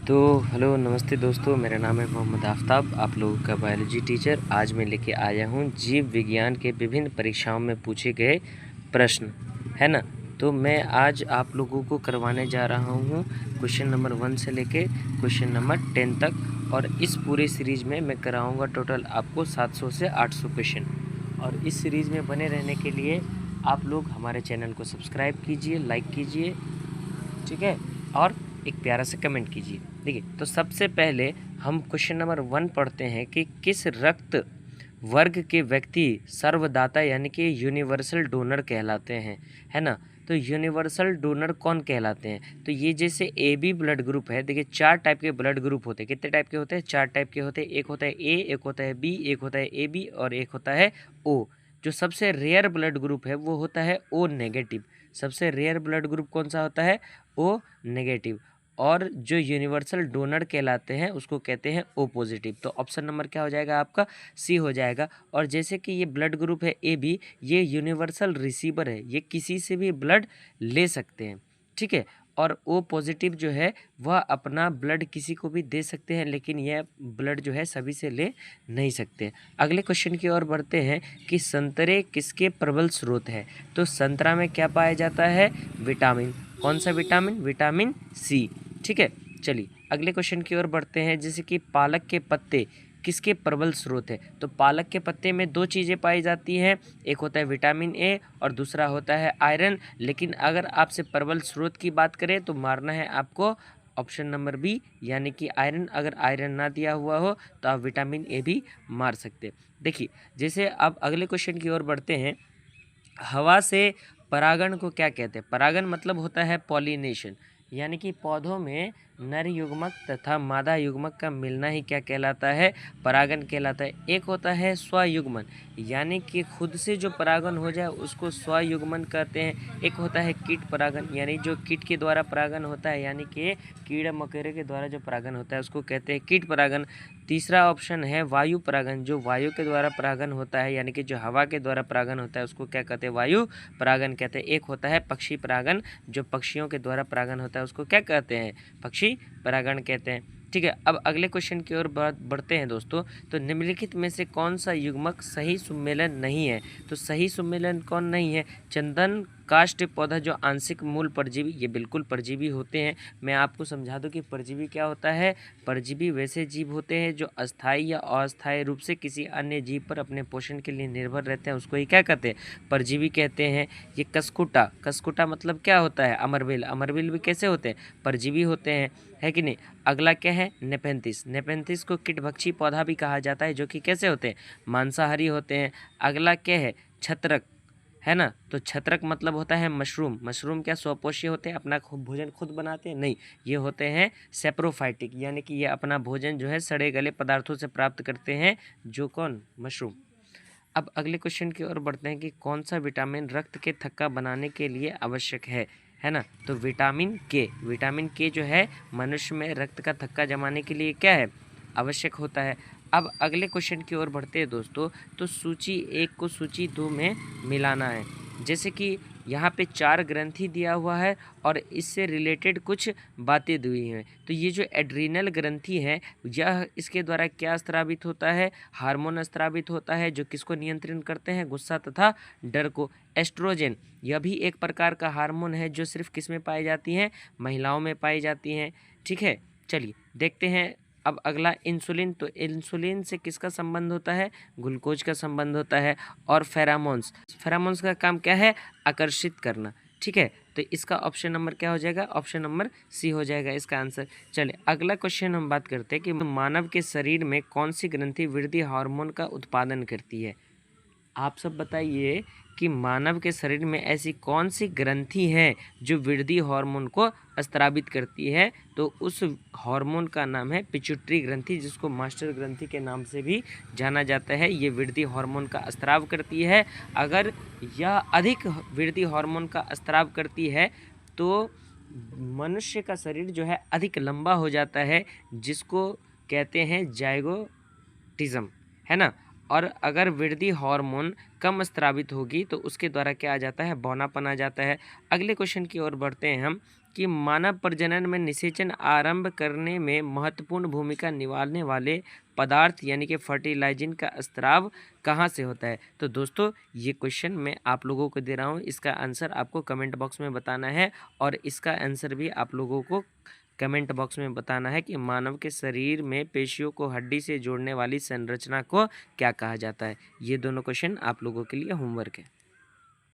तो हेलो नमस्ते दोस्तों, मेरा नाम है मोहम्मद आफ्ताब, आप लोगों का बायोलॉजी टीचर। आज मैं लेके आया हूँ जीव विज्ञान के विभिन्न परीक्षाओं में पूछे गए प्रश्न, है ना। तो मैं आज आप लोगों को करवाने जा रहा हूँ क्वेश्चन नंबर 1 से लेके क्वेश्चन नंबर 10 तक, और इस पूरे सीरीज़ में मैं कराऊँगा टोटल आपको 700 से 800 क्वेश्चन। और इस सीरीज़ में बने रहने के लिए आप लोग हमारे चैनल को सब्सक्राइब कीजिए, लाइक कीजिए, ठीक है, और एक प्यारा सा कमेंट कीजिए। देखिए, तो सबसे पहले हम क्वेश्चन नंबर 1 पढ़ते हैं कि किस रक्त वर्ग के व्यक्ति सर्वदाता यानी कि यूनिवर्सल डोनर कहलाते हैं, है ना। तो यूनिवर्सल डोनर कौन कहलाते हैं? तो ये जैसे ए बी ब्लड ग्रुप है, देखिए 4 टाइप के ब्लड ग्रुप होते हैं। कितने टाइप के होते हैं? 4 टाइप के होते हैं। एक होता है ए, एक होता है बी, एक होता है ए बी, और एक होता है ओ। जो सबसे रेयर ब्लड ग्रुप है वो होता है ओ नेगेटिव। सबसे रेयर ब्लड ग्रुप कौन सा होता है? O negative. और जो यूनिवर्सल डोनर कहलाते हैं उसको कहते हैं ओ पॉजिटिव। तो ऑप्शन नंबर क्या हो जाएगा आपका? सी हो जाएगा। और जैसे कि ये ब्लड ग्रुप है ए बी, ये यूनिवर्सल रिसीवर है, ये किसी से भी ब्लड ले सकते हैं, ठीक है। और ओ पॉजिटिव जो है वह अपना ब्लड किसी को भी दे सकते हैं, लेकिन यह ब्लड जो है सभी से ले नहीं सकते। अगले क्वेश्चन की ओर बढ़ते हैं कि संतरे किसके प्रबल स्रोत है? तो संतरा में क्या पाया जाता है? विटामिन। कौन सा विटामिन? विटामिन सी, ठीक है। चलिए अगले क्वेश्चन की ओर बढ़ते हैं, जैसे कि पालक के पत्ते किसके प्रबल स्रोत है? तो पालक के पत्ते में 2 चीज़ें पाई जाती हैं, एक होता है विटामिन ए और दूसरा होता है आयरन। लेकिन अगर आपसे प्रबल स्रोत की बात करें तो मारना है आपको ऑप्शन नंबर बी, यानी कि आयरन। अगर आयरन ना दिया हुआ हो तो आप विटामिन ए भी मार सकते। देखिए, जैसे अब अगले क्वेश्चन की ओर बढ़ते हैं, हवा से परागण को क्या कहते हैं? परागण मतलब होता है पॉलिनेशन, यानी कि पौधों में नर युग्मक तथा मादा युग्मक का मिलना ही क्या कहलाता है? परागण कहलाता है। एक होता है स्वयुग्मन, यानी कि खुद से जो परागण हो जाए उसको स्वयुग्मन कहते हैं। एक होता है कीट परागण, यानी जो कीट के द्वारा परागण होता है, यानी कि कीड़े मकोड़े के द्वारा जो परागण होता है उसको कहते हैं कीट परागण। तीसरा ऑप्शन है वायु परागण, जो वायु के द्वारा परागण होता है, यानी कि जो हवा के द्वारा परागण होता है उसको क्या कहते हैं? वायु परागण कहते हैं। एक होता है पक्षी परागण, जो पक्षियों के द्वारा परागण होता है उसको क्या कहते हैं? पक्षी परागण कहते हैं, ठीक है। अब अगले क्वेश्चन की ओर बढ़ते हैं दोस्तों। तो निम्नलिखित में से कौन सा युग्मक सही सम्मेलन नहीं है? तो सही सम्मेलन कौन नहीं है? चंदन काष्ठ पौधा जो आंशिक मूल परजीवी, ये बिल्कुल परजीवी होते हैं। मैं आपको समझा दूं कि परजीवी क्या होता है। परजीवी वैसे जीव होते हैं जो अस्थायी या अस्थायी रूप से किसी अन्य जीव पर अपने पोषण के लिए निर्भर रहते हैं, उसको ही क्या कहते हैं? परजीवी कहते हैं। ये कसकुटा, कसकुटा मतलब क्या होता है? अमरबेल, अमरबेल भी कैसे होते हैं? परजीवी होते हैं, है कि नहीं। अगला क्या है? नेपेंथिस, नेपेंथिस को कीटभक्षी पौधा भी कहा जाता है, जो कि कैसे होते हैं? मांसाहारी होते हैं। अगला क्या है? छत्रक, है ना। तो छत्रक मतलब होता है मशरूम। मशरूम क्या स्वपोषी होते हैं? अपना भोजन खुद बनाते हैं? नहीं, ये होते हैं सेप्रोफाइटिक, यानी कि ये अपना भोजन जो है सड़े गले पदार्थों से प्राप्त करते हैं। जो कौन? मशरूम। अब अगले क्वेश्चन की ओर बढ़ते हैं कि कौन सा विटामिन रक्त के थक्का बनाने के लिए आवश्यक है ना। तो विटामिन के, विटामिन के जो है मनुष्य में रक्त का थक्का जमाने के लिए क्या है? आवश्यक होता है। अब अगले क्वेश्चन की ओर बढ़ते हैं दोस्तों। तो सूची 1 को सूची 2 में मिलाना है। जैसे कि यहाँ पे 4 ग्रंथि दिया हुआ है और इससे रिलेटेड कुछ बातें दी हुई हैं। तो ये जो एड्रीनल ग्रंथि है, यह इसके द्वारा क्या स्रावित होता है? हार्मोन स्रावित होता है, जो किसको नियंत्रण करते हैं? गुस्सा तथा डर को। एस्ट्रोजन, यह भी एक प्रकार का हार्मोन है जो सिर्फ किस में पाई जाती हैं? महिलाओं में पाई जाती हैं, ठीक है। चलिए देखते हैं अब अगला इंसुलिन। तो इंसुलिन से किसका संबंध होता है? ग्लूकोज का संबंध होता है। और फेरामोन्स, फेरामोन्स का काम क्या है? आकर्षित करना, ठीक है। तो इसका ऑप्शन नंबर क्या हो जाएगा? ऑप्शन नंबर सी हो जाएगा इसका आंसर। चलिए अगला क्वेश्चन हम बात करते हैं कि मानव के शरीर में कौन सी ग्रंथि वृद्धि हार्मोन का उत्पादन करती है? आप सब बताइए कि मानव के शरीर में ऐसी कौन सी ग्रंथि है जो वृद्धि हार्मोन को स्रावित करती है? तो उस हार्मोन का नाम है पिट्यूटरी ग्रंथि, जिसको मास्टर ग्रंथि के नाम से भी जाना जाता है। ये वृद्धि हार्मोन का स्राव करती है। अगर यह अधिक वृद्धि हार्मोन का स्राव करती है तो मनुष्य का शरीर जो है अधिक लंबा हो जाता है, जिसको कहते हैं जाइगोटिज्म, है ना। और अगर वृद्धि हार्मोन कम स्रावित होगी तो उसके द्वारा क्या आ जाता है? बौनापन आ जाता है। अगले क्वेश्चन की ओर बढ़ते हैं हम कि मानव प्रजनन में निषेचन आरंभ करने में महत्वपूर्ण भूमिका निभाने वाले पदार्थ यानी कि फर्टिलाइजिंग का स्राव कहाँ से होता है। तो दोस्तों ये क्वेश्चन मैं आप लोगों को दे रहा हूँ, इसका आंसर आपको कमेंट बॉक्स में बताना है और इसका आंसर भी आप लोगों को कमेंट बॉक्स में बताना है कि मानव के शरीर में पेशियों को हड्डी से जोड़ने वाली संरचना को क्या कहा जाता है। ये दोनों क्वेश्चन आप लोगों के लिए होमवर्क है।